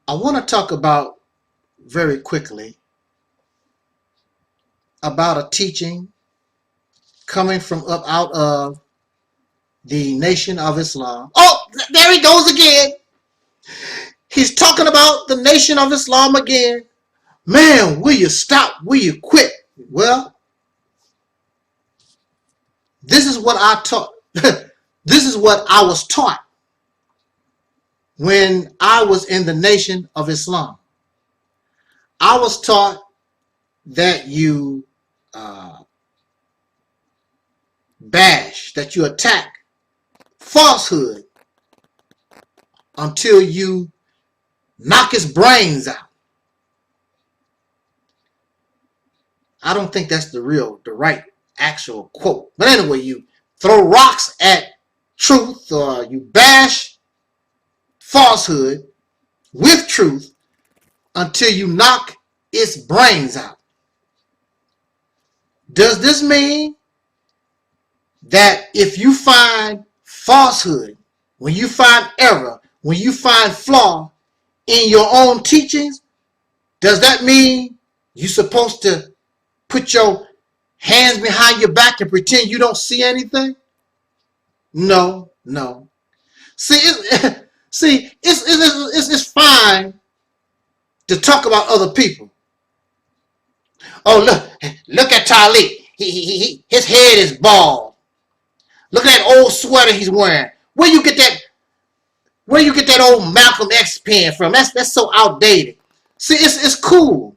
I want to talk about very quickly about a teaching coming from up out of the Nation of Islam. Oh, there he goes again. He's talking about the Nation of Islam again. Man, will you stop? Will you quit? Well, this is what I taught. This is what I was taught when I was in the Nation of Islam. I was taught that you bash, that you attack falsehood until you knock his brains out. I don't think that's the right actual quote. But anyway, you throw rocks at truth, or you bash falsehood with truth until you knock its brains out. Does this mean that if you find falsehood, when you find error, when you find flaw in your own teachings, does that mean you're supposed to put your hands behind your back and pretend you don't see anything? No. See, it's fine to talk about other people. Oh, look at Taalik. His head is bald. Look at that old sweater he's wearing. Where you get that old Malcolm X pen from? That's so outdated. See, it's cool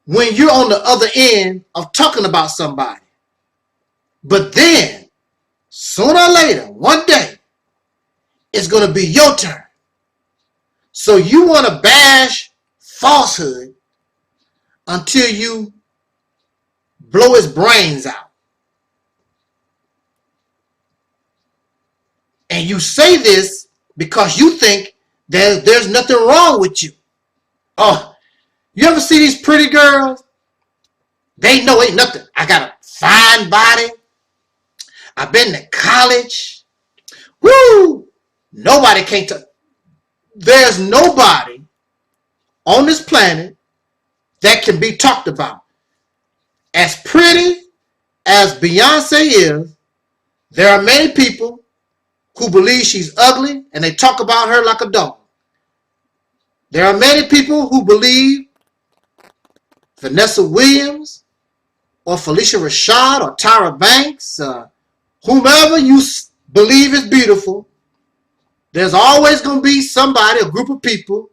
when you're on the other end of talking about somebody. But then, sooner or later, one day, it's going to be your turn. So you want to bash falsehood until you blow his brains out. And you say this because you think there's nothing wrong with you. Oh, you ever see these pretty girls? They know ain't nothing. I got a fine body. I've been to college. Woo! Nobody can't touch. There's nobody on this planet that can be talked about. As pretty as Beyonce is, there are many people who believe she's ugly and they talk about her like a dog. There are many people who believe Vanessa Williams or Felicia Rashad or Tyra Banks, whomever you believe is beautiful, there's always going to be somebody, a group of people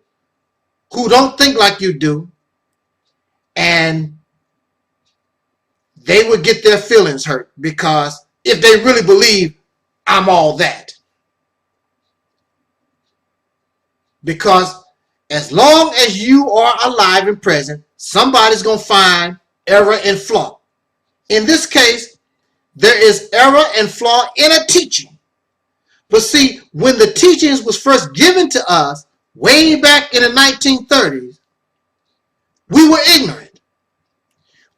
who don't think like you do, and they would get their feelings hurt because if they really believe I'm all that. Because as long as you are alive and present, somebody's going to find error and flaw. In this case, there is error and flaw in a teaching. But see, when the teachings was first given to us, way back in the 1930s, we were ignorant.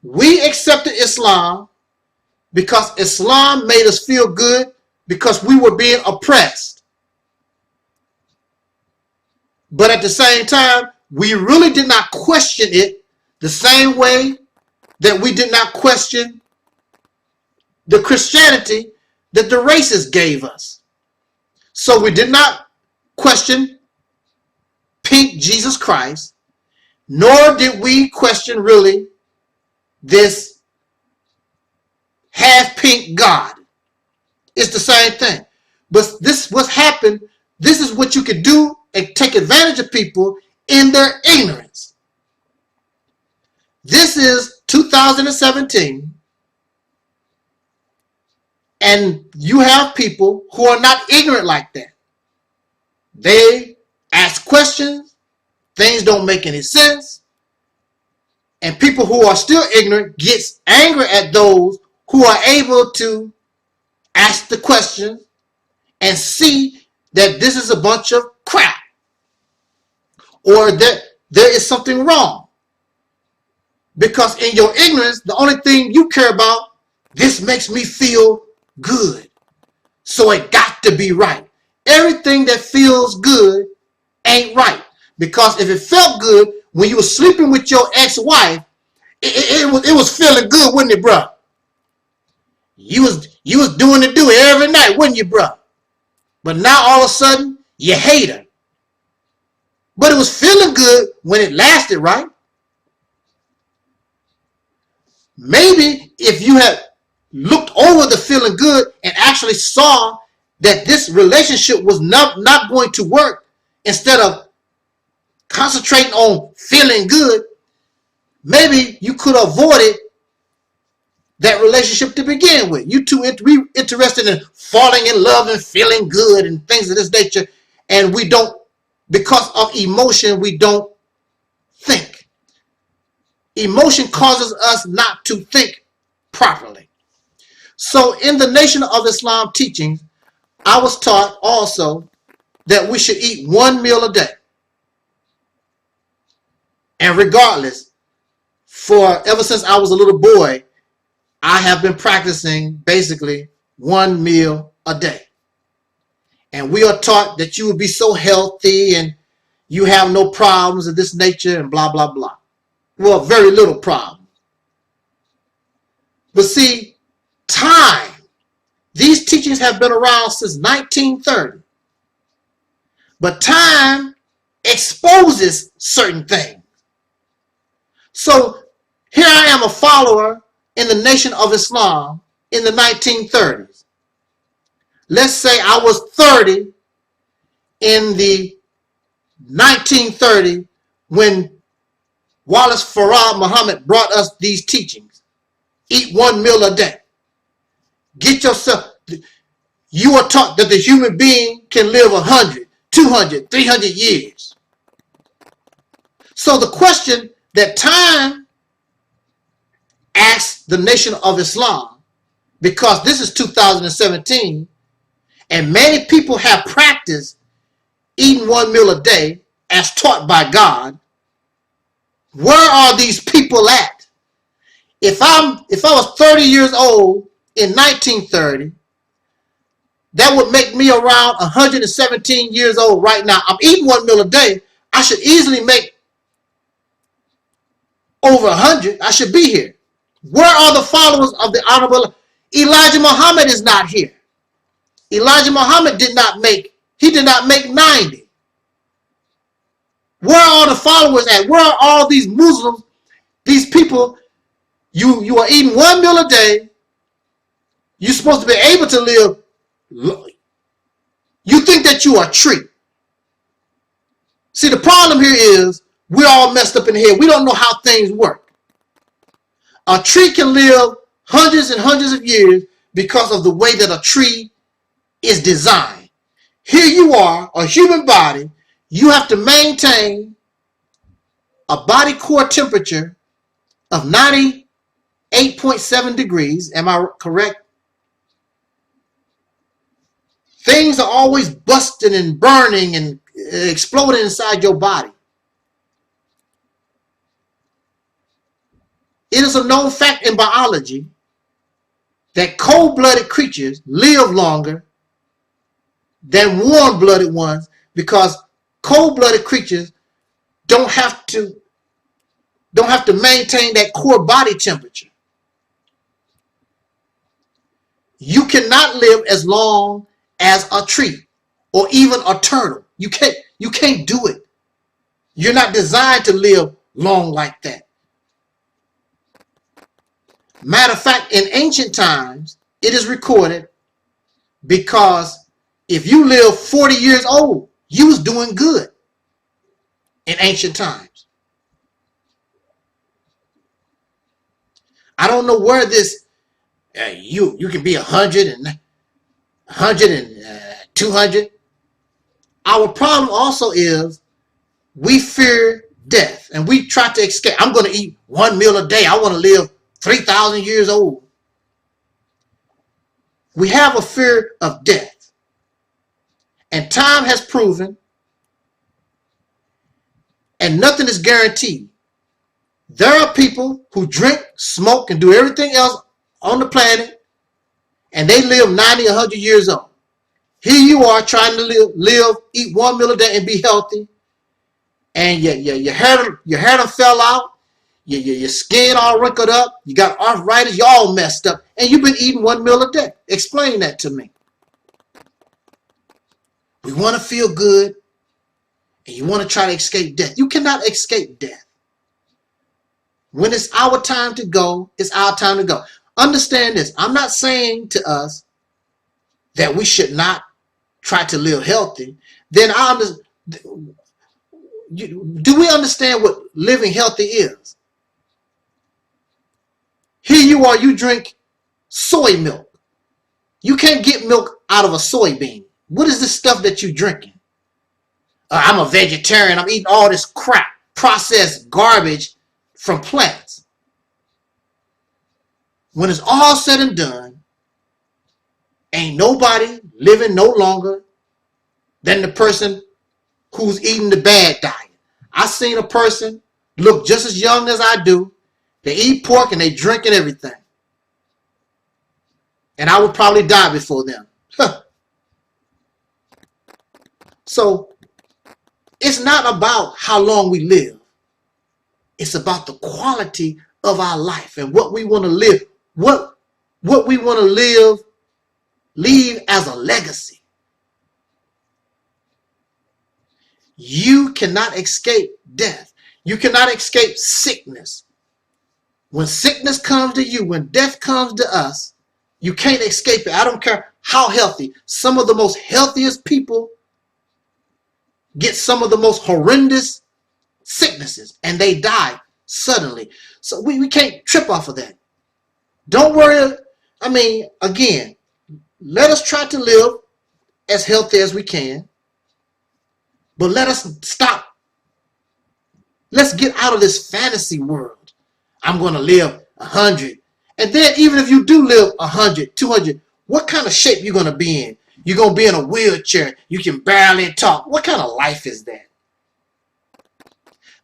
We accepted Islam because Islam made us feel good because we were being oppressed. But at the same time, we really did not question it the same way that we did not question the Christianity that the racists gave us. So we did not question pink Jesus Christ, nor did we question really this half pink God. It's the same thing. But this what's happened, this is what you could do and take advantage of people in their ignorance. This is 2017, and you have people who are not ignorant like that. They ask questions, things don't make any sense, and people who are still ignorant gets angry at those who are able to ask the questions and see that this is a bunch of crap, or that there is something wrong. Because in your ignorance, the only thing you care about, this makes me feel good, so it got to be right. Everything that feels good ain't right. Because if it felt good when you were sleeping with your ex-wife, it was feeling good, wasn't it, bro? You was doing the do every night, wasn't you, bro? But now all of a sudden you hate her. But it was feeling good when it lasted, right? Maybe if you had looked over the feeling good and actually saw that this relationship was not going to work, instead of concentrating on feeling good, maybe you could have avoided that relationship to begin with. You too interested in falling in love and feeling good and things of this nature, and we don't, because of emotion, we don't think. Emotion causes us not to think properly. So in the Nation of Islam teachings, I was taught also that we should eat one meal a day. And regardless, for ever since I was a little boy, I have been practicing basically one meal a day. And we are taught that you will be so healthy and you have no problems of this nature and blah, blah, blah. Well, very little problem. But see, time. These teachings have been around since 1930. But time exposes certain things. So here I am, a follower in the Nation of Islam in the 1930s. Let's say I was 30 in the 1930 when Wallace Farad Muhammad brought us these teachings. Eat one meal a day. Get yourself, you are taught that the human being can live 100, 200, 300 years. So the question that time asks the Nation of Islam, because this is 2017, and many people have practiced eating one meal a day as taught by God, where are these people at? If I was 30 years old in 1930, that would make me around 117 years old right now. I'm eating one meal a day. I should easily make over 100. I should be here. Where are the followers of the Honorable Elijah Muhammad? Is not here. Elijah Muhammad did not make 90. Where are the followers at? Where are all these Muslims, these people? You are eating one meal a day. You're supposed to be able to live. You think that you are a tree. See, the problem here is we're all messed up in the head. We don't know how things work. A tree can live hundreds and hundreds of years because of the way that a tree is designed. Here you are, a human body. You have to maintain a body core temperature of 98.7 degrees. Am I correct? Things are always busting and burning and exploding inside your body. It is a known fact in biology that cold-blooded creatures live longer than warm-blooded ones, because cold-blooded creatures don't have to maintain that core body temperature. You cannot live as long as a tree or even a turtle. You can't do it. You're not designed to live long like that. Matter of fact, in ancient times, it is recorded, because if you live 40 years old, you was doing good in ancient times. I don't know where this, you can be 100 and 200. Our problem also is we fear death and we try to escape. I'm going to eat one meal a day. I want to live 3,000 years old. We have a fear of death. And time has proven, and nothing is guaranteed. There are people who drink, smoke, and do everything else on the planet, and they live 90, 100 years old. Here you are trying to eat 1 meal a day and be healthy, and your hair done fell out, your skin all wrinkled up, you got arthritis, you all messed up, and you've been eating 1 meal a day. Explain that to me. We want to feel good, and you want to try to escape death. You cannot escape death. When it's our time to go, it's our time to go. Understand this. I'm not saying to us that we should not try to live healthy. Then do we understand what living healthy is? Here you are, you drink soy milk. You can't get milk out of a soybean. What is this stuff that you're drinking? I'm a vegetarian. I'm eating all this crap, processed garbage from plants. When it's all said and done, ain't nobody living no longer than the person who's eating the bad diet. I seen a person look just as young as I do. They eat pork and they drink and everything. And I would probably die before them. So it's not about how long we live. It's about the quality of our life and what we want to live. What we want to leave as a legacy. You cannot escape death. You cannot escape sickness. When sickness comes to you, when death comes to us, you can't escape it. I don't care how healthy. Some of the most healthiest people get some of the most horrendous sicknesses and they die suddenly. So we can't trip off of that. Don't worry. I mean, again, let us try to live as healthy as we can. But let us stop. Let's get out of this fantasy world. I'm going to live 100. And then even if you do live 100, 200, what kind of shape you going to be in? You're going to be in a wheelchair. You can barely talk. What kind of life is that?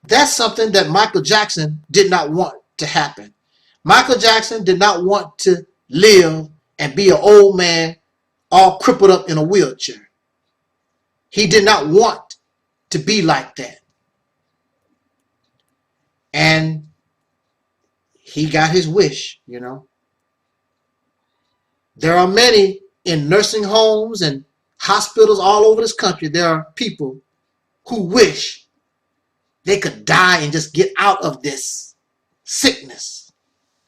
That's something that Michael Jackson did not want to happen. Michael Jackson did not want to live and be an old man all crippled up in a wheelchair. He did not want to be like that. And he got his wish, you know. There are many in nursing homes and hospitals all over this country. There are people who wish they could die and just get out of this sickness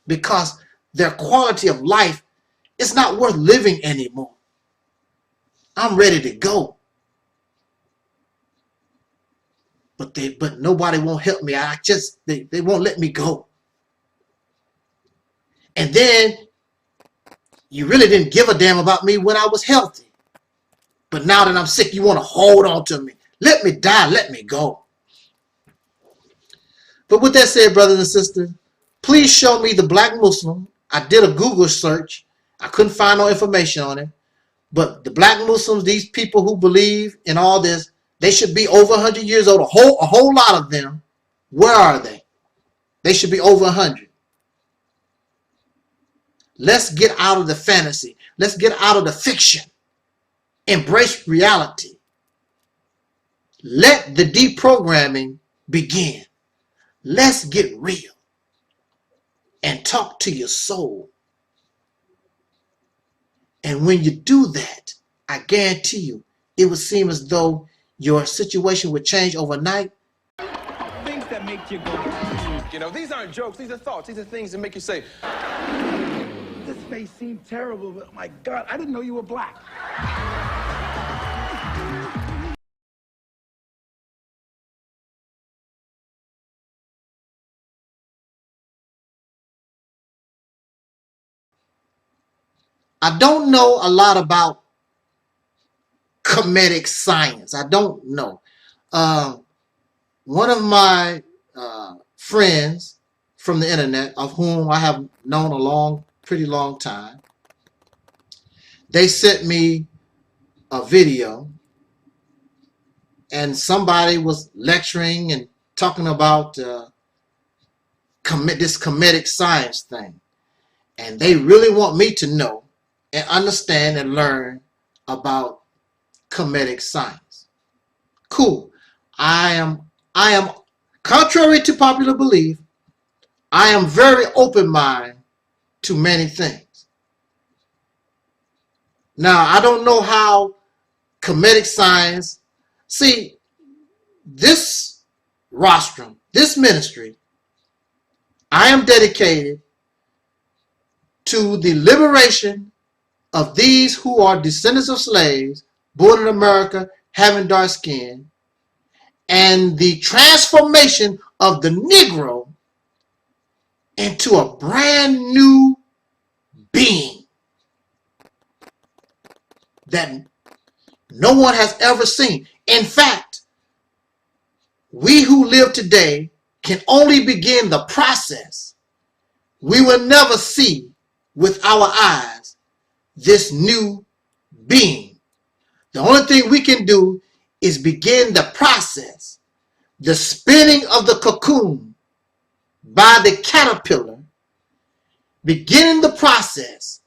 because their quality of life is not worth living anymore. I'm ready to go. But nobody won't help me. They won't let me go. And then you really didn't give a damn about me when I was healthy. But now that I'm sick, you want to hold on to me. Let me die. Let me go. But with that said, brothers and sisters, please show me the black Muslim. I did a Google search. I couldn't find no information on it. But the black Muslims, these people who believe in all this, they should be over 100 years old. A whole lot of them. Where are they? They should be over 100. Let's get out of the fantasy. Let's get out of the fiction. Embrace reality. Let the deprogramming begin. Let's get real and talk to your soul. And when you do that, I guarantee you, it would seem as though your situation would change overnight. Things that make you go, you know, these aren't jokes, these are thoughts, these are things that make you say, this face seemed terrible, but my God, I didn't know you were black. I don't know a lot about comedic science. I don't know. One of my friends from the internet, of whom I have known a pretty long time, they sent me a video and somebody was lecturing and talking about this comedic science thing. And they really want me to know and understand and learn about comedic science. Cool. I am contrary to popular belief, I am very open-minded to many things. Now, I don't know how comedic science, see, this rostrum, this ministry, I am dedicated to the liberation of these who are descendants of slaves, born in America, having dark skin, and the transformation of the Negro into a brand new being that no one has ever seen. In fact, we who live today can only begin the process. We will never see with our eyes this new being. The only thing we can do is begin the process, the spinning of the cocoon by the caterpillar, beginning the process,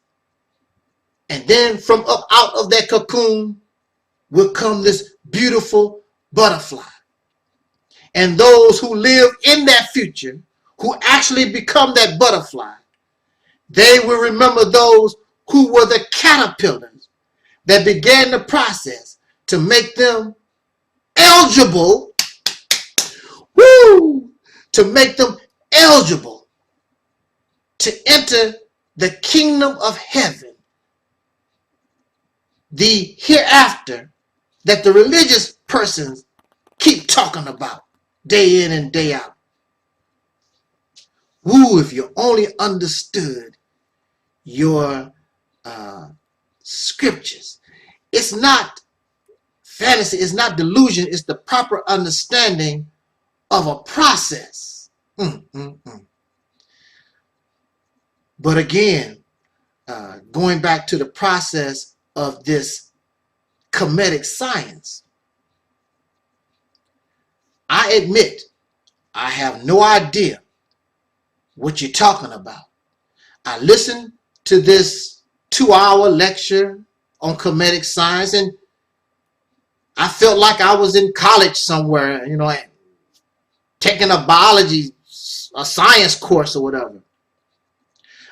and then from up out of that cocoon will come this beautiful butterfly. And those who live in that future, who actually become that butterfly, they will remember those who were the caterpillars that began the process to make them eligible, to make them eligible to enter the kingdom of heaven, the hereafter that the religious persons keep talking about day in and day out. If you only understood your scriptures. It's not fantasy, it's not delusion, it's the proper understanding of a process. But again, going back to the process of this comedic science, I admit I have no idea what you're talking about. I listened to this 2-hour lecture on comedic science and I felt like I was in college somewhere, taking a biology, a science course or whatever.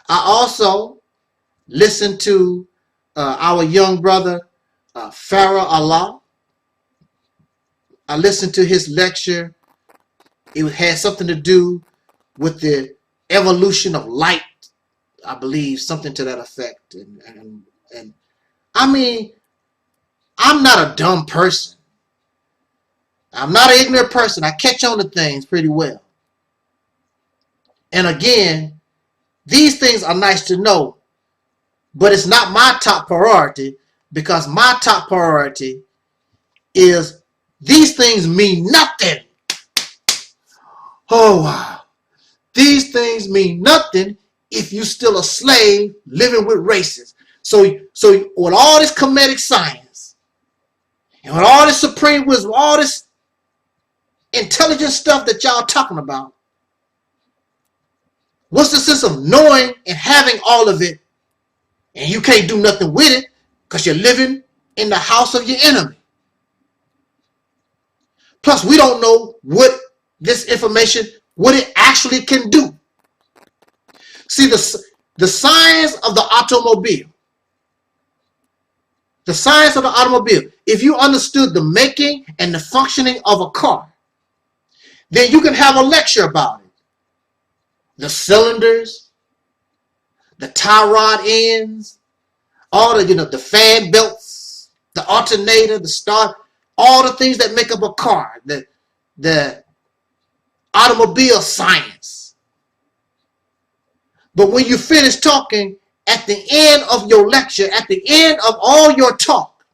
I also listened to our young brother, Farah Allah. I listened to his lecture. It had something to do with the evolution of light, I believe, something to that effect. And I mean, I'm not a dumb person. I'm not an ignorant person. I catch on to things pretty well. And again, these things are nice to know, but it's not my top priority, because my top priority is these things mean nothing. Oh, wow. These things mean nothing if you're still a slave living with racists. So with all this comedic science and with all this supreme wisdom, all this intelligent stuff that y'all talking about, what's the sense of knowing and having all of it and you can't do nothing with it because you're living in the house of your enemy? Plus, we don't know what this information, what it actually can do. See, the science of the automobile, if you understood the making and the functioning of a car, then you can have a lecture about it. The cylinders, the tie rod ends, all the, the fan belts, the alternator, the start, all the things that make up a car, the automobile science. But when you finish talking, at the end of your lecture, at the end of all your talk,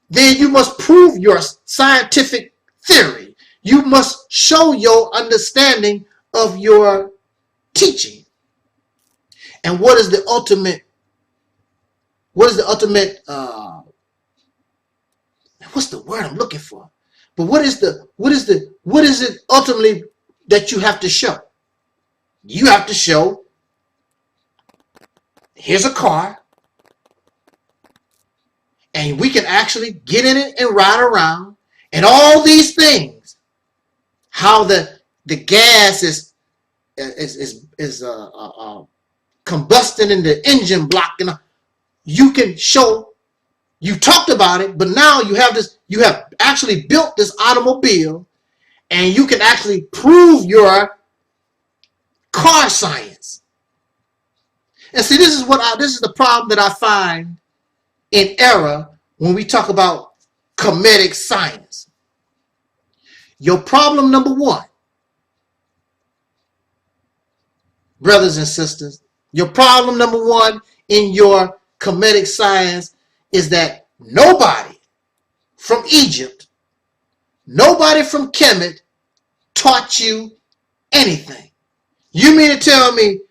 then you must prove your scientific theory. You must show your understanding of your teaching. And what is the ultimate, what's the word I'm looking for? But what is it ultimately that you have to show? You have to show, here's a car, And we can actually get in it and ride around. And all these things, how the gas is combusting in the engine block, and you can show. You talked about it, but now you have this. You have actually built this automobile, and you can actually prove your car science. And see, this is the problem that I find in error when we talk about comedic science. Your problem number one, brothers and sisters, your problem number one in your comedic science is that nobody from Egypt, nobody from Kemet taught you anything. You mean to tell me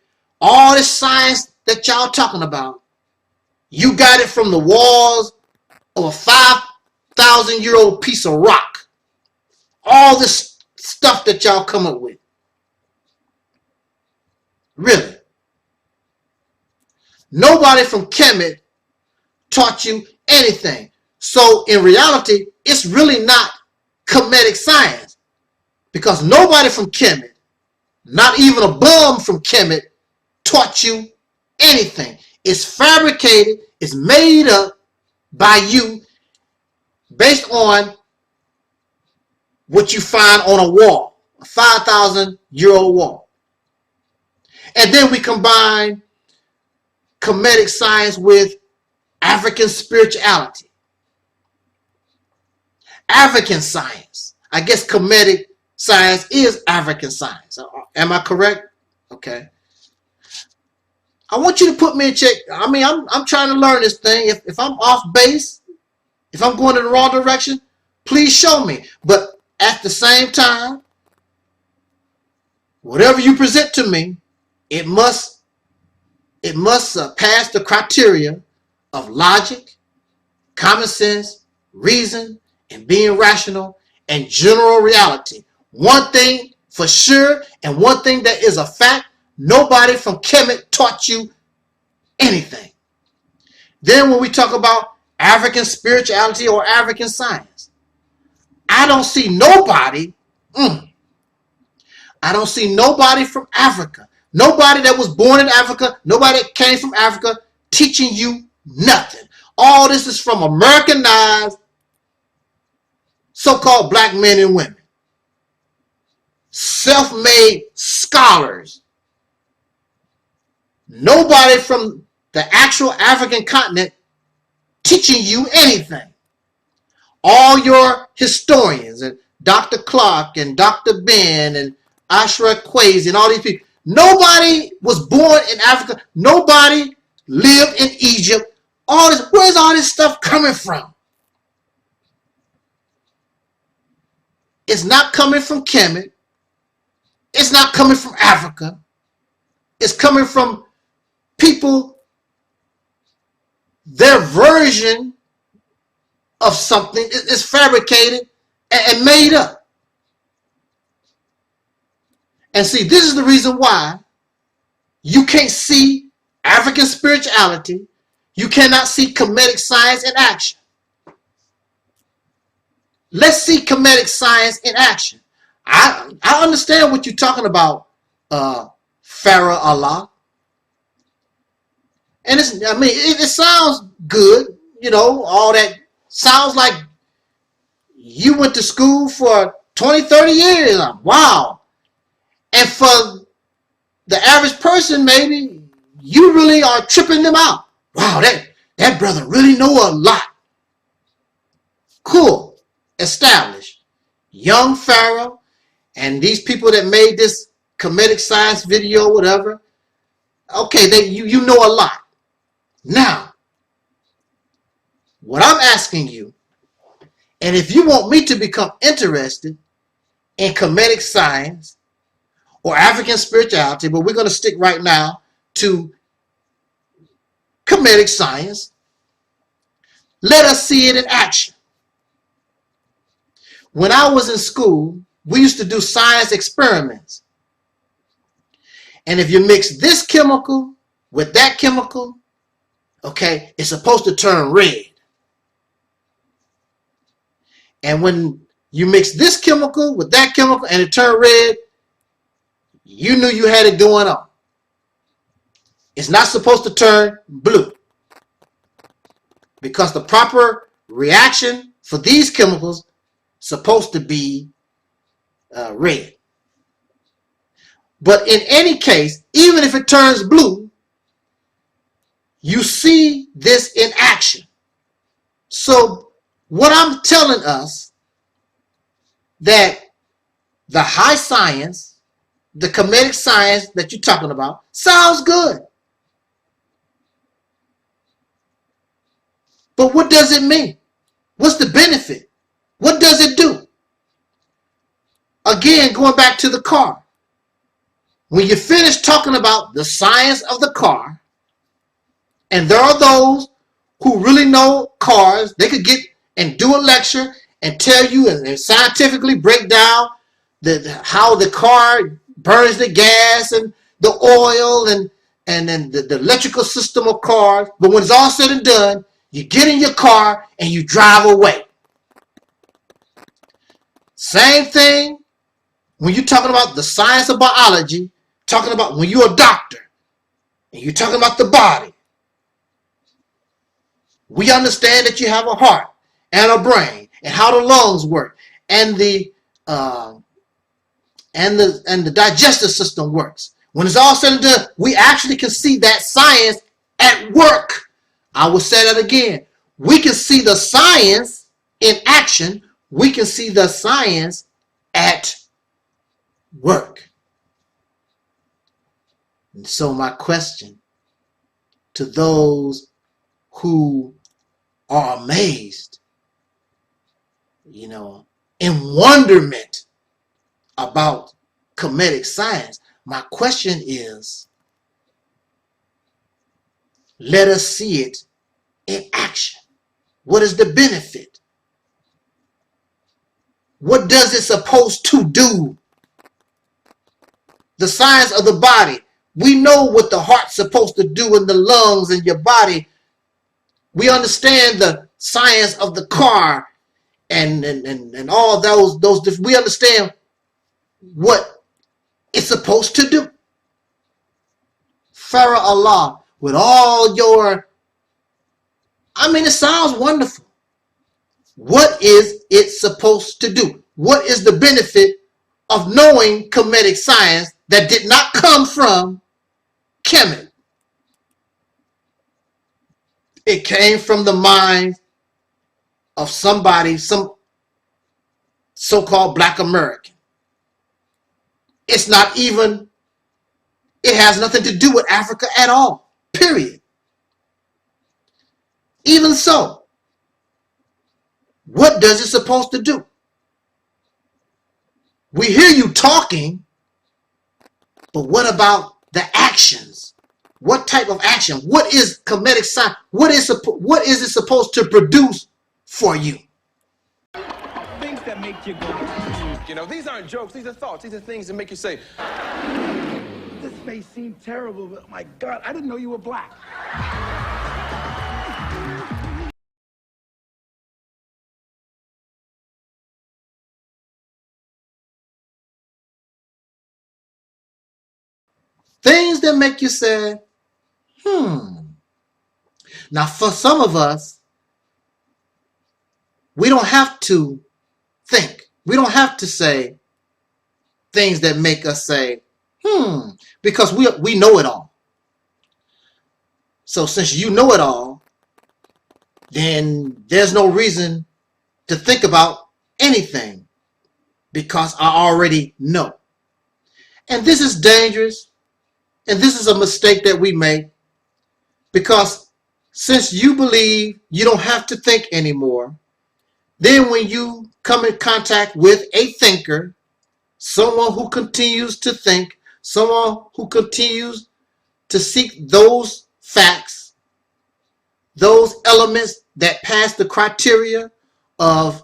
all this science that y'all talking about, you got it from the walls of a 5,000-year-old piece of rock? All this stuff that y'all come up with. Really? Nobody from Kemet taught you anything. So in reality, it's really not comedic science, because nobody from Kemet, not even a bum from Kemet, taught you anything. It's fabricated, it's made up by you based on what you find on a wall, a 5,000-year-old wall. And then we combine comedic science with African spirituality. African science. I guess comedic science is African science. Am I correct? Okay. I want you to put me in check. I mean, I'm trying to learn this thing. If I'm off base, if I'm going in the wrong direction, please show me. But at the same time, whatever you present to me, it must pass the criteria of logic, common sense, reason, and being rational, and general reality. One thing for sure, and one thing that is a fact, nobody from Kemet taught you anything. Then when we talk about African spirituality or African science, I don't see nobody, I don't see nobody from Africa, nobody that was born in Africa, nobody that came from Africa teaching you nothing. All this is from Americanized so-called black men and women. Self-made scholars. Nobody from the actual African continent teaching you anything. All your historians and Dr. Clark and Dr. Ben and Ashra Kwesi and all these people, nobody was born in Africa. Nobody lived in Egypt. All this, where's all this stuff coming from? It's not coming from Kemet. It's not coming from Africa. It's coming from people, their version of something is fabricated and made up. And see, this is the reason why you can't see African spirituality. You cannot see comedic science in action. Let's see comedic science in action. I understand what you're talking about, Pharaoh Allah. And it sounds good, you know, all that sounds like you went to school for 20, 30 years. Wow. And for the average person, maybe you really are tripping them out. Wow, that brother really know a lot. Cool. Established. Young Pharaoh and these people that made this comedic science video, whatever. Okay, you know a lot. Now, what I'm asking you, and if you want me to become interested in comedic science or African spirituality, but we're going to stick right now to comedic science, let us see it in action. When I was in school, we used to do science experiments. And if you mix this chemical with that chemical, okay, it's supposed to turn red. And when you mix this chemical with that chemical and it turned red, you knew you had it going on. It's not supposed to turn blue, because the proper reaction for these chemicals is supposed to be red. But in any case, even if it turns blue, you see this in action. So what I'm telling us, that the high science, the comedic science that you're talking about, sounds good. But what does it mean? What's the benefit? What does it do? Again, going back to the car. When you finish talking about the science of the car, and there are those who really know cars, they could get and do a lecture and tell you and scientifically break down how the car burns the gas and the oil and then the electrical system of cars. But when it's all said and done, you get in your car and you drive away. Same thing when you're talking about the science of biology, talking about when you're a doctor and you're talking about the body. We understand that you have a heart and a brain and how the lungs work and the digestive system works. When it's all said and done, we actually can see that science at work. I will say that again. We can see the science in action. We can see the science at work. And so my question to those who are amazed, in wonderment about comedic science, my question is, let us see it in action. What is the benefit? What does it supposed to do? The science of the body. We know what the heart's supposed to do in the lungs in your body. We understand the science of the car and all those different. We understand what it's supposed to do. Farah Allah, with all your, it sounds wonderful. What is it supposed to do? What is the benefit of knowing comedic science that did not come from Kemet? It came from the mind of somebody, some so-called Black American. It's not even, it has nothing to do with Africa at all, period. Even so, what does it supposed to do? We hear you talking, but what about the actions? What type of action? What is comedic science? What is it supposed to produce for you? Things that make you go, these aren't jokes, these are thoughts, these are things that make you say, this may seem terrible, but my God, I didn't know you were black. Things that make you say, Now, for some of us, we don't have to think. We don't have to say things that make us say, because we know it all. So since you know it all, then there's no reason to think about anything, because I already know. And this is dangerous. And this is a mistake that we make, because since you believe you don't have to think anymore, then when you come in contact with a thinker, someone who continues to think, someone who continues to seek those facts, those elements that pass the criteria of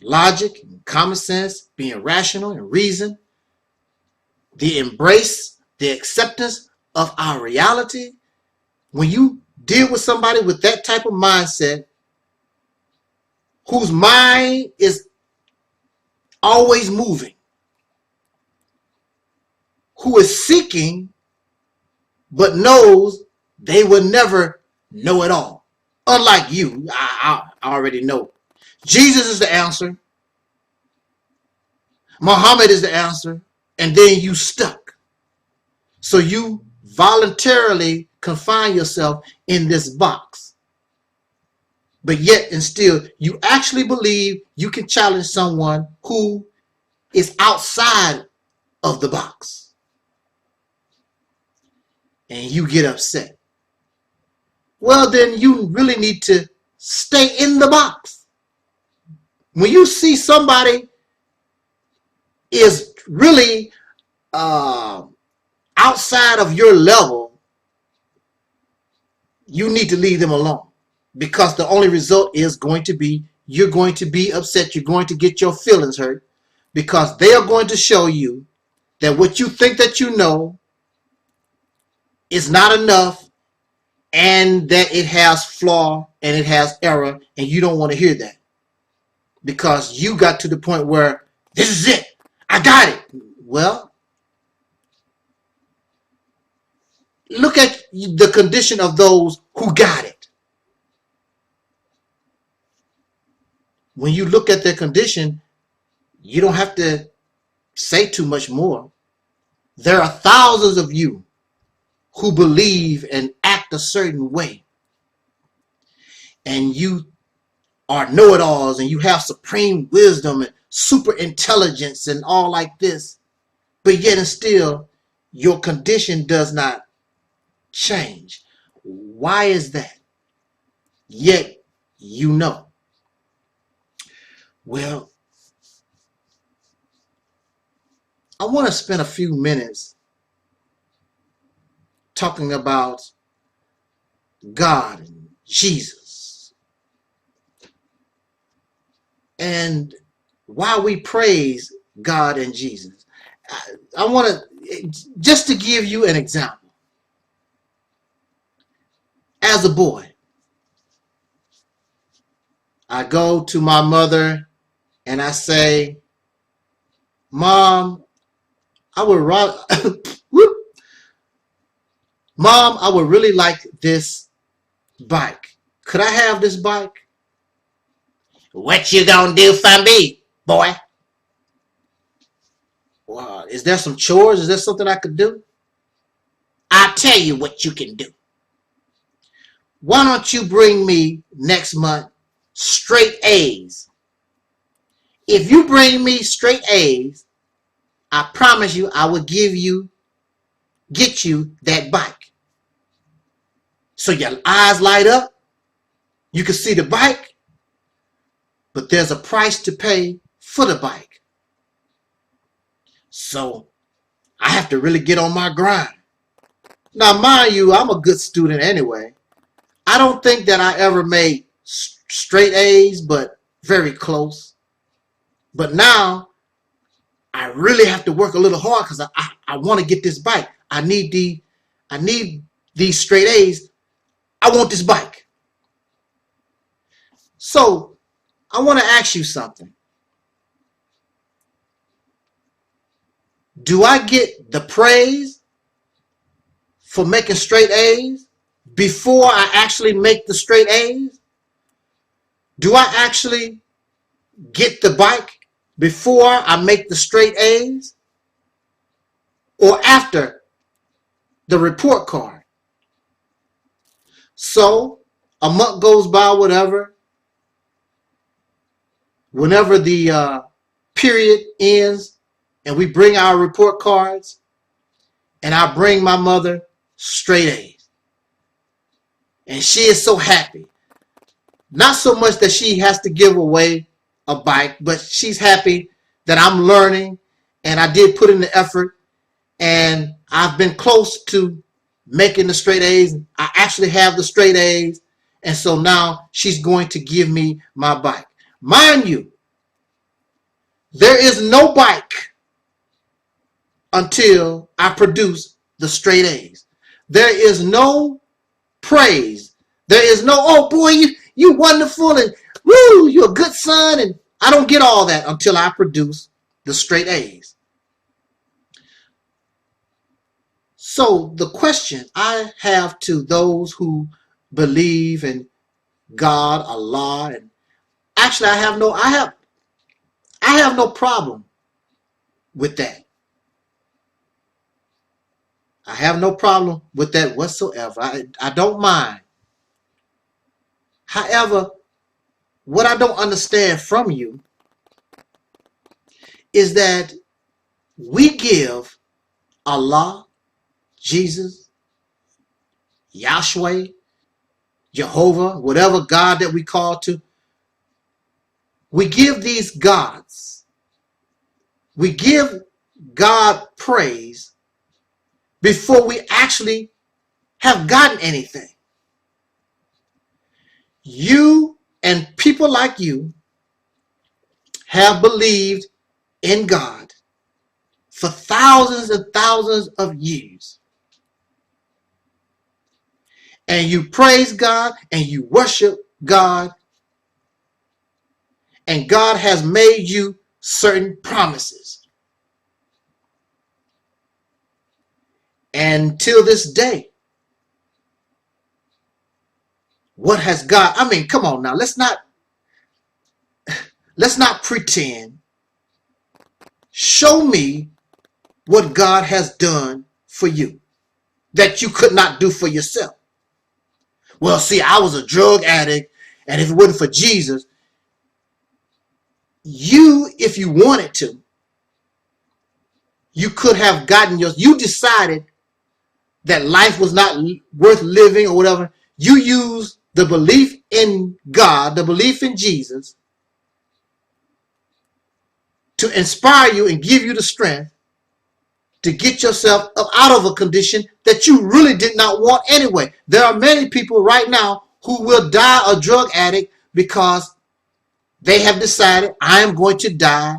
logic and common sense, being rational and reason, the embrace, the acceptance of our reality. When you deal with somebody with that type of mindset, whose mind is always moving, who is seeking but knows they will never know it all. Unlike you, I already know. Jesus is the answer. Muhammad is the answer. And then you stuck. So you voluntarily confine yourself in this box. But yet and still, you actually believe you can challenge someone who is outside of the box. And you get upset. Well, then you really need to stay in the box. When you see somebody is really outside of your level, you need to leave them alone. Because the only result is going to be, you're going to be upset. You're going to get your feelings hurt. Because they are going to show you that what you think that you know is not enough, and that it has flaw and it has error, and you don't want to hear that. Because you got to the point where, this is it. I got it. Well, look at the condition of those who got it. When you look at their condition, you don't have to say too much more. There are thousands of you who believe and act a certain way. And you are know-it-alls, and you have supreme wisdom and super intelligence and all like this. But yet and still, your condition does not change. Why is that? Yet you know. Well, I want to spend a few minutes talking about God and Jesus, and why we praise God and Jesus. I want to, just to give you an example. As a boy, I go to my mother and I say, Mom, I would Mom, I would really like this bike. Could I have this bike? What you gonna do for me, boy? Well, is there some chores? Is there something I could do? I'll tell you what you can do. Why don't you bring me next month straight A's? If you bring me straight A's, I promise you I will get you that bike. So your eyes light up, you can see the bike, but there's a price to pay for the bike. So I have to really get on my grind. Now, mind you, I'm a good student anyway. I don't think that I ever made straight A's, but very close. But now I really have to work a little hard because I want to get this bike. I need these straight A's. I want this bike. So I want to ask you something. Do I get the praise for making straight A's before I actually make the straight A's? Do I actually get the bike before I make the straight A's? Or after the report card? So a month goes by, whatever. Whenever the period ends and we bring our report cards, and I bring my mother straight A's. And she is so happy. Not so much that she has to give away a bike, but she's happy that I'm learning and I did put in the effort and I've been close to making the straight A's. I actually have the straight A's, and so now she's going to give me my bike. Mind you, there is no bike until I produce the straight A's. There is no praise. There is no, oh boy, you wonderful, and Woo, you're a good son. And I don't get all that until I produce the straight A's. So the question I have to those who believe in God, Allah, and actually I have no problem with that. I have no problem with that whatsoever. I don't mind. However, what I don't understand from you is that we give Allah, Jesus, Yahweh, Jehovah, whatever God that we call to, we give these gods, we give God praise before we actually have gotten anything. You and people like you have believed in God for thousands and thousands of years. And you praise God and you worship God. And God has made you certain promises. And till this day, what has God, I mean, come on now, let's not pretend. Show me what God has done for you that you could not do for yourself. Well, see, I was a drug addict, and if it wasn't for Jesus, if you wanted to, you could have gotten you decided that life was not worth living or whatever. You used the belief in God, the belief in Jesus, to inspire you and give you the strength to get yourself up out of a condition that you really did not want anyway. There are many people right now who will die a drug addict because they have decided, I am going to die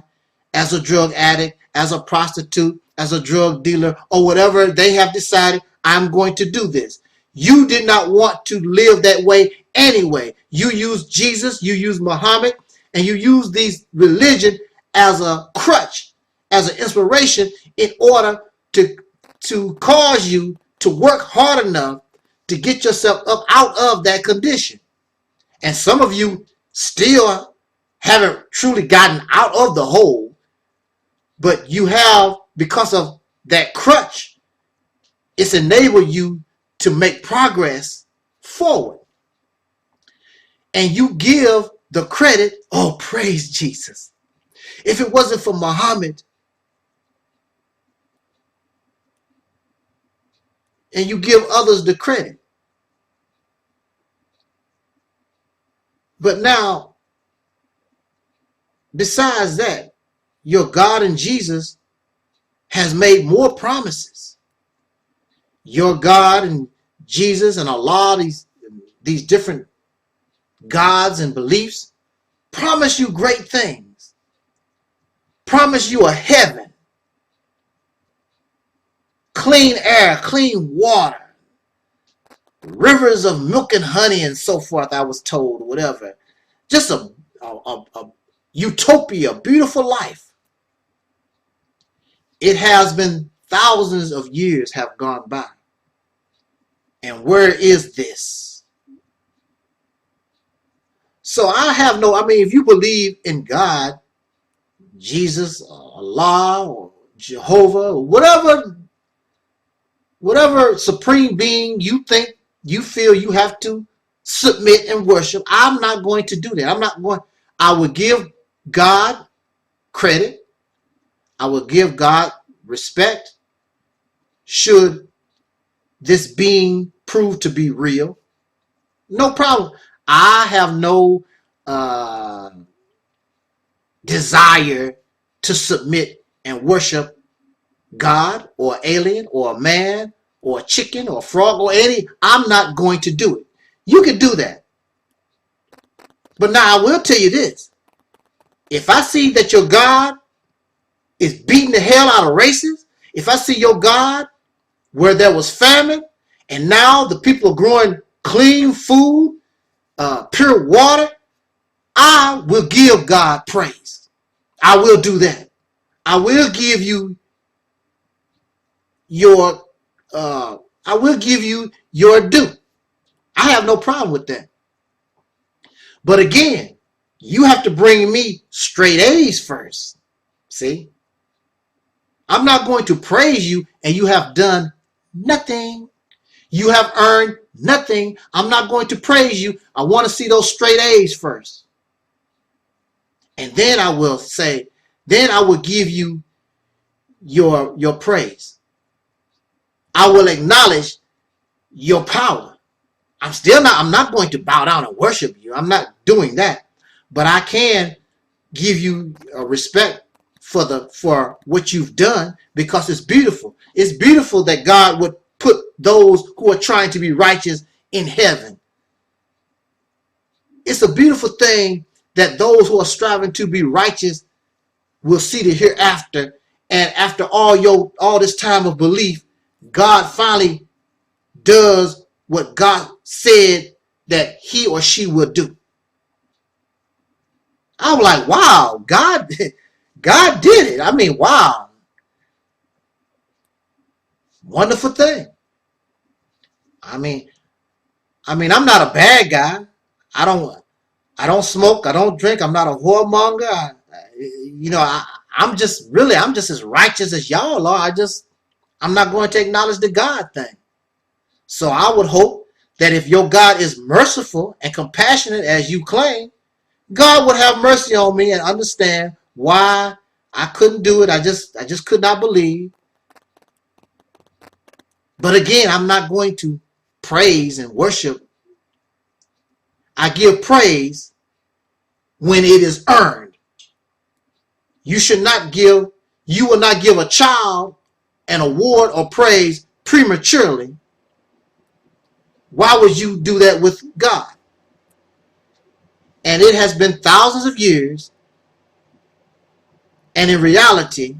as a drug addict, as a prostitute, as a drug dealer, or whatever. They have decided, I'm going to do this. You did not want to live that way anyway. You use Jesus, you use Muhammad, and you use these religion as a crutch, as an inspiration in order to cause you to work hard enough to get yourself up out of that condition. And some of you still haven't truly gotten out of the hole, but you have, because of that crutch, it's enabled you to make progress forward. And you give the credit, oh, praise Jesus. If it wasn't for Muhammad, and you give others the credit. But now, besides that, your God and Jesus has made more promises. Your God and Jesus and Allah, these different gods and beliefs, promise you great things. Promise you a heaven, clean air, clean water, rivers of milk and honey and so forth, I was told, whatever. Just a utopia, beautiful life. It has been thousands of years have gone by. And where is this? So if you believe in God, Jesus, Allah, or Jehovah, or whatever supreme being you feel you have to submit and worship, I'm not going to do that. I will give God credit. I will give God respect should this being prove to be real. No problem. I have no desire to submit and worship God or alien or a man or a chicken or a frog or any. I'm not going to do it. You can do that. But now I will tell you this. If I see that your God is beating the hell out of races, if I see your God where there was famine and now the people are growing clean food, pure water, I will give God praise. I will do that. I will give you your I will give you your due. I have no problem with that. But again, you have to bring me straight A's first. See? I'm not going to praise you and you have done nothing. You have earned nothing. I'm not going to praise you. I want to see those straight A's first. And then I will say, then I will give you your praise. I will acknowledge your power. I'm not going to bow down and worship you. I'm not doing that. But I can give you respect for what you've done, because it's beautiful. It's beautiful that God would put those who are trying to be righteous in heaven. It's a beautiful thing that those who are striving to be righteous will see the hereafter. And after all this time of belief, God finally does what God said that he or she will do. I'm like, wow, God did it. I mean, wow. Wonderful thing. I mean, I'm not a bad guy. I don't smoke. I don't drink. I'm not a whoremonger. I'm just as righteous as y'all are. I'm not going to acknowledge the God thing. So I would hope that if your God is merciful and compassionate as you claim, God would have mercy on me and understand why I couldn't do it. I just could not believe. But again, I'm not going to praise and worship. I give praise when it is earned. You will not give a child an award or praise prematurely. Why would you do that with God? And it has been thousands of years. And in reality,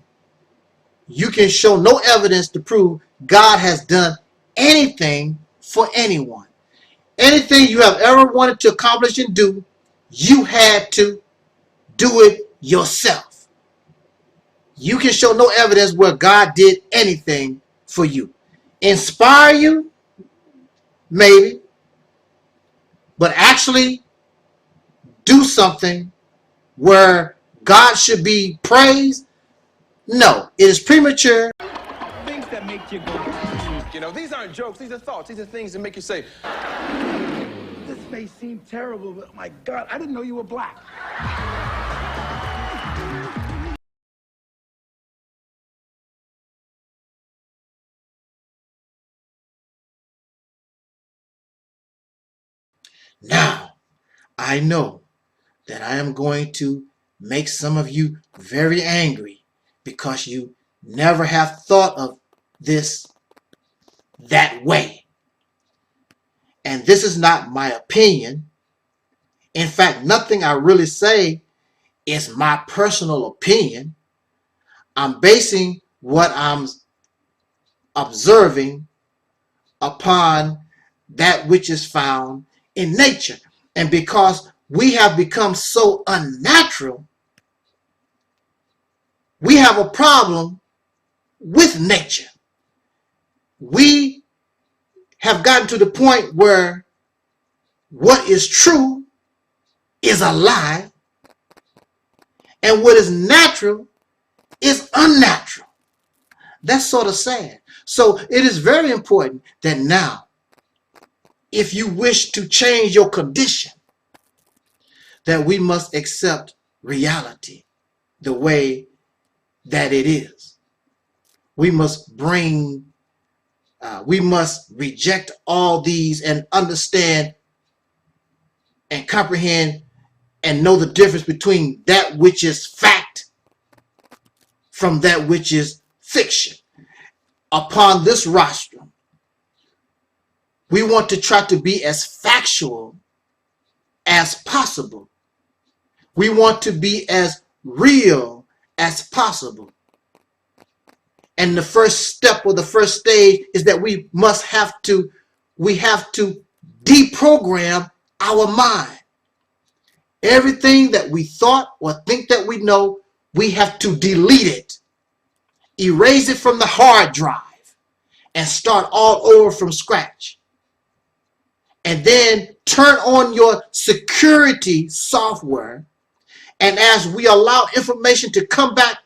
you can show no evidence to prove God has done anything for anyone. Anything you have ever wanted to accomplish and do, you had to do it yourself. You can show no evidence where God did anything for you. Inspire you? Maybe. But actually do something where God should be praised? No, it is premature. Things that make you go, these aren't jokes, these are thoughts, these are things that make you say, this may seem terrible, but my God, I didn't know you were black. Now, I know that I am going to make some of you very angry because you never have thought of this that way. And this is not my opinion. In fact, nothing I really say is my personal opinion. I'm basing what I'm observing upon that which is found in nature. And because we have become so unnatural, we have a problem with nature. We have gotten to the point where what is true is a lie, and what is natural is unnatural. That's sort of sad. So it is very important that now, if you wish to change your condition, that we must accept reality the way that it is. We must reject all these and understand and comprehend and know the difference between that which is fact from that which is fiction. Upon this rostrum, we want to try to be as factual as possible. We want to be as real as possible. And the first step or the first stage is that we have to deprogram our mind. Everything that we thought or think that we know, we have to delete it, erase it from the hard drive, and start all over from scratch. And then turn on your security software. And as we allow information to come back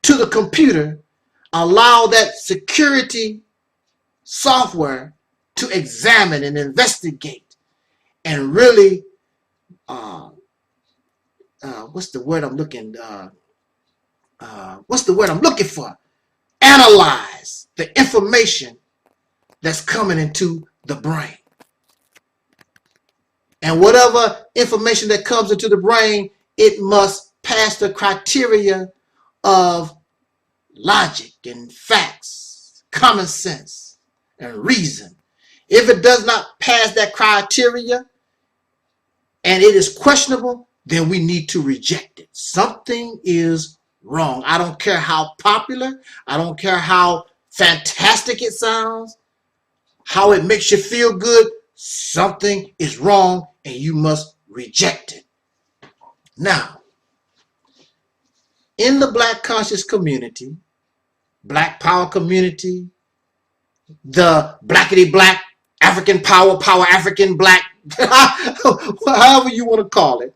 to the computer, allow that security software to examine and investigate and really, what's the word I'm looking for? Analyze the information that's coming into the brain. And whatever information that comes into the brain, it must pass the criteria of logic and facts, common sense, and reason. If it does not pass that criteria and it is questionable, then we need to reject it. Something is wrong. I don't care how popular, I don't care how fantastic it sounds, how it makes you feel good. Something is wrong and you must reject it. Now, in the Black conscious community, Black power community, the blackity black, African power, African black, however you want to call it,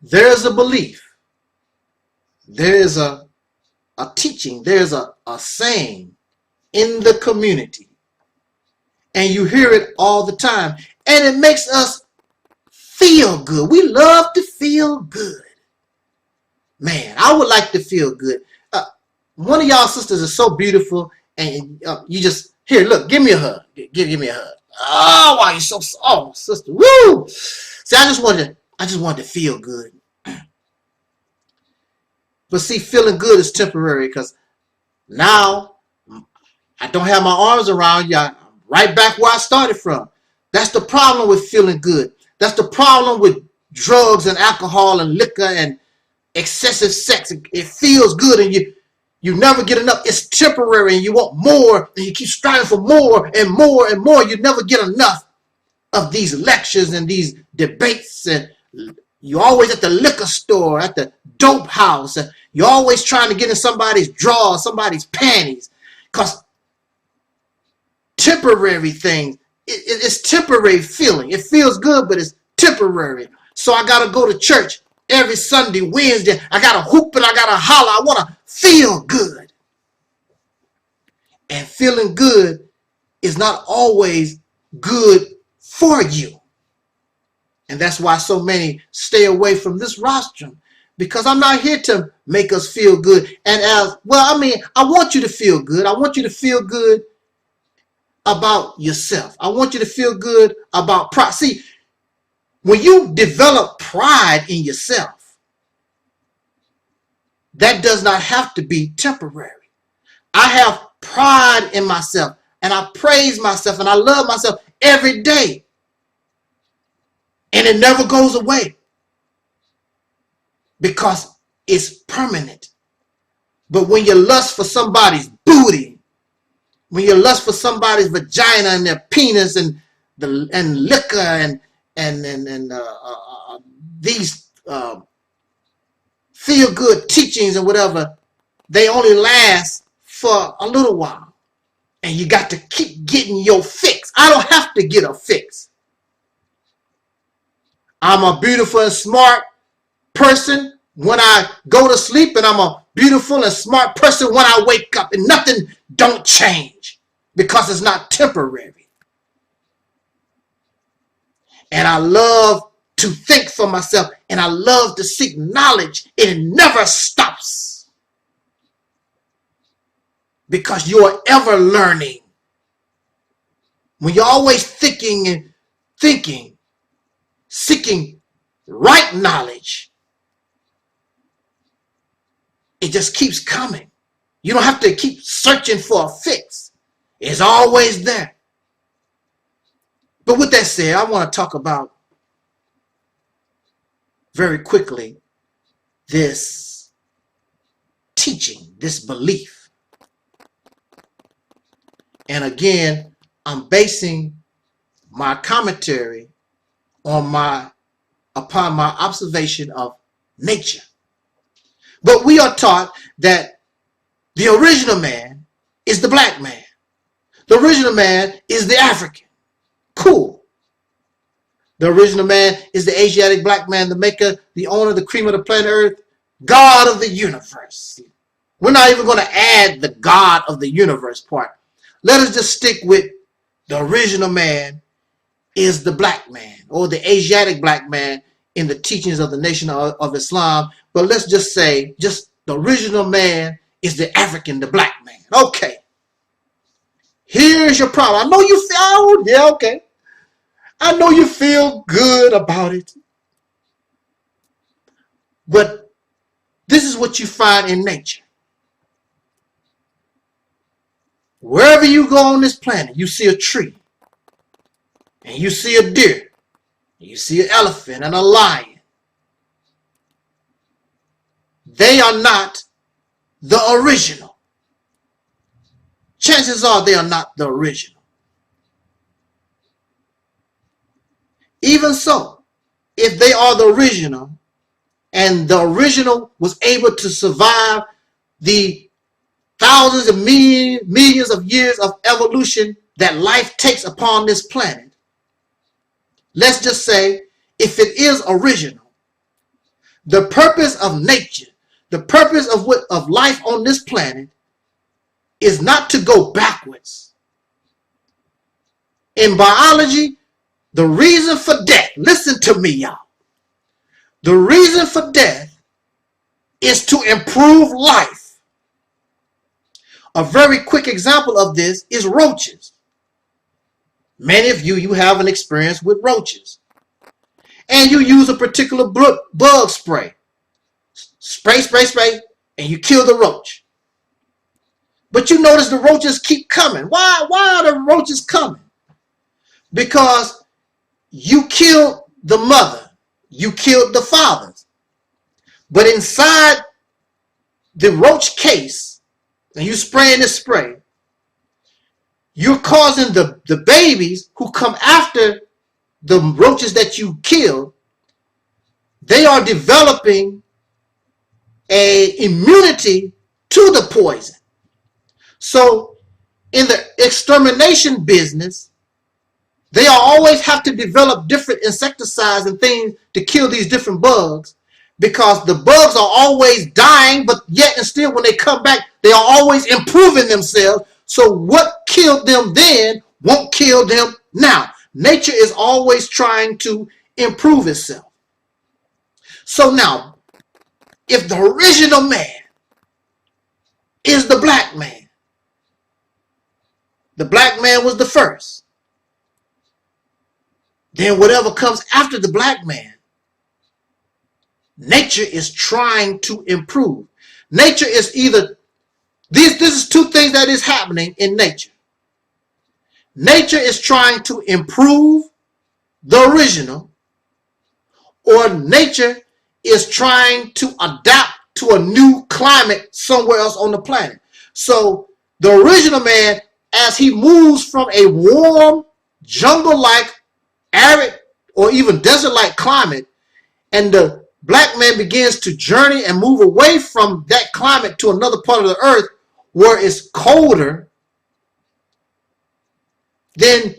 there's a belief, there is a teaching, there's a saying in the community, and you hear it all the time, and it makes us feel good. We love to feel good. Man, I would like to feel good. One of y'all sisters is so beautiful, and you just, here, look, give me a hug. Give me a hug. Oh, wow, you're so, oh, sister, woo! See, I just wanted to feel good. But see, feeling good is temporary, because now I don't have my arms around you. I'm right back where I started from. That's the problem with feeling good. That's the problem with drugs and alcohol and liquor and excessive sex. It feels good and you never get enough. It's temporary and you want more and you keep striving for more and more and more. You never get enough of these lectures and these debates, and you're always at the liquor store, at the dope house. And you're always trying to get in somebody's drawers, somebody's panties, because temporary things, it's temporary feeling. It feels good, but it's temporary. So I got to go to church every Sunday, Wednesday. I got to hoop and I got to holler. I want to feel good. And feeling good is not always good for you. And that's why so many stay away from this rostrum, because I'm not here to make us feel good. And as well, I mean, I want you to feel good. I want you to feel good about yourself. I want you to feel good about pride. See, when you develop pride in yourself, that does not have to be temporary. I have pride in myself, and I praise myself, and I love myself every day. And it never goes away because it's permanent. But when you lust for somebody's booty, when you lust for somebody's vagina and their penis and liquor and these feel good teachings and whatever, they only last for a little while. And you got to keep getting your fix. I don't have to get a fix. I'm a beautiful and smart person when I go to sleep, and I'm a beautiful and smart person when I wake up, and nothing don't change because it's not temporary. And I love to think for myself, and I love to seek knowledge. It never stops because you are ever learning. When you're always thinking, seeking right knowledge, it just keeps coming. You don't have to keep searching for a fix. It's always there. But with that said, I want to talk about very quickly this teaching, this belief. And again, I'm basing my commentary on my upon my observation of nature. But we are taught that the original man is the black man. The original man is the African. Cool. The original man is the Asiatic black man, the maker, the owner, the cream of the planet Earth, God of the universe. We're not even going to add the God of the universe part. Let us just stick with the original man is the black man, or the Asiatic black man in the teachings of the Nation of Islam. But let's just say, just the original man is the African, the black man. Okay. Here's your problem. I know you feel, oh, yeah, okay. I know you feel good about it. But this is what you find in nature. Wherever you go on this planet, you see a tree, and you see a deer, and you see an elephant and a lion. They are not the original. Chances are they are not the original. Even so, if they are the original, and the original was able to survive the thousands of millions of years of evolution that life takes upon this planet, let's just say, if it is original, the purpose of nature, the purpose of life on this planet is not to go backwards. In biology, the reason for death, listen to me, y'all. The reason for death is to improve life. A very quick example of this is roaches. Many of you have an experience with roaches. And you use a particular bug spray. Spray, and you kill the roach. But you notice the roaches keep coming. Why are the roaches coming? Because you killed the mother. You killed the fathers. But inside the roach case, and you spraying this spray, you're causing the babies who come after the roaches that you killed, they are developing an immunity to the poison. So in the extermination business, they always have to develop different insecticides and things to kill these different bugs, because the bugs are always dying, but yet and still when they come back, they are always improving themselves. So what killed them then won't kill them now. Nature is always trying to improve itself. So now, if the original man is the black man, the black man was the first, then whatever comes after the black man, nature is trying to improve. Nature is either, this is two things that is happening in nature. Nature is trying to improve the original, or nature is trying to adapt to a new climate somewhere else on the planet. So the original man, as he moves from a warm, jungle-like, arid, or even desert-like climate, and the black man begins to journey and move away from that climate to another part of the earth where it's colder, then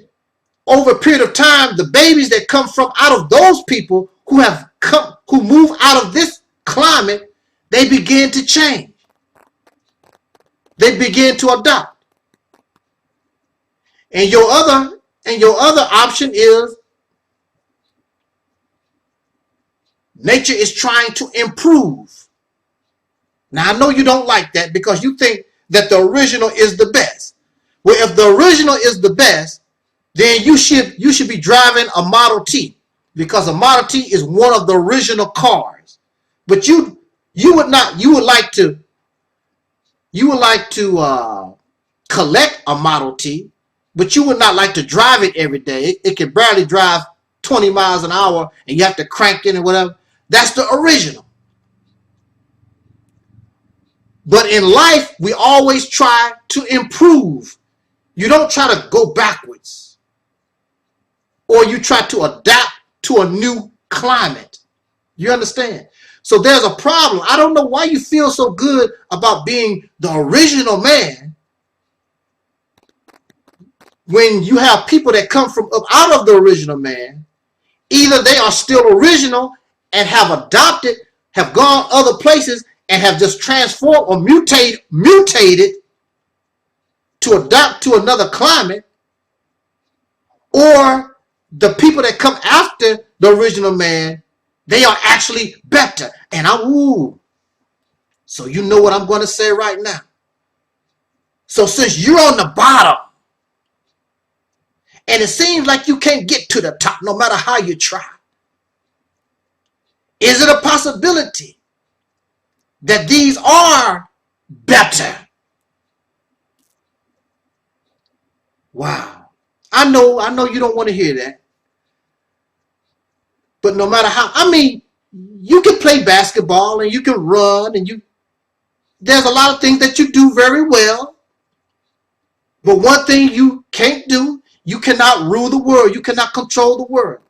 over a period of time, the babies that come from out of those people who move out of this climate, they begin to change. They begin to adopt. And your other option is nature is trying to improve. Now, I know you don't like that because you think that the original is the best. Well, if the original is the best, then you should be driving a Model T, because a Model T is one of the original cars. But you would like to collect a Model T, but you would not like to drive it every day. It can barely drive 20 miles an hour, and you have to crank it and whatever. That's the original. But in life, we always try to improve. You don't try to go backwards, or you try to adapt to a new climate. You understand? So there's a problem. I don't know why you feel so good about being the original man when you have people that come from up out of the original man. Either they are still original and have adopted, have gone other places and have just transformed or mutated to adapt to another climate, or the people that come after the original man, they are actually better. And so you know what I'm going to say right now. So since you're on the bottom, and it seems like you can't get to the top no matter how you try, is it a possibility that these are better? Wow. I know you don't want to hear that. But no matter how, I mean, you can play basketball and you can run and there's a lot of things that you do very well. But one thing you can't do, you cannot rule the world. You cannot control the world.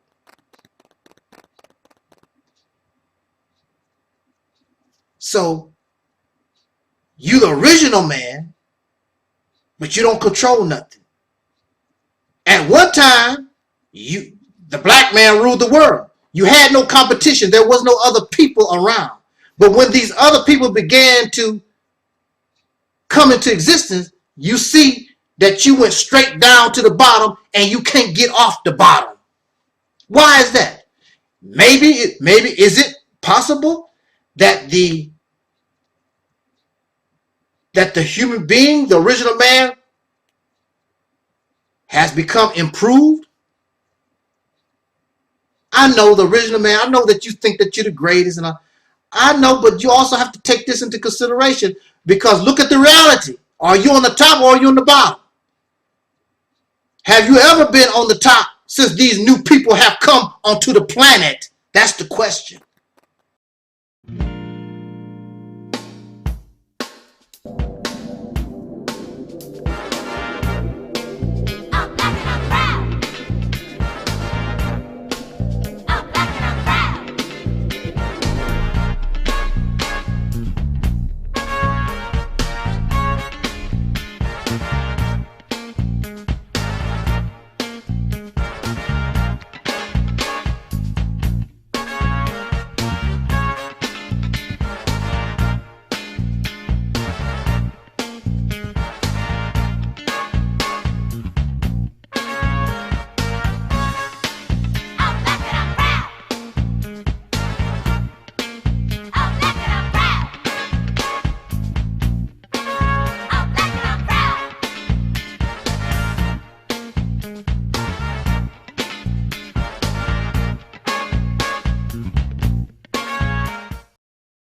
So, you the original man, but you don't control nothing. At one time, the black man ruled the world. You had no competition. There was no other people around. But when these other people began to come into existence, you see that you went straight down to the bottom and you can't get off the bottom. Why is that? Maybe is it possible that the human being, the original man, has become improved? I know the original man, I know that you think that you're the greatest, and I know, but you also have to take this into consideration, because look at the reality. Are you on the top or are you on the bottom? Have you ever been on the top since these new people have come onto the planet? That's the question.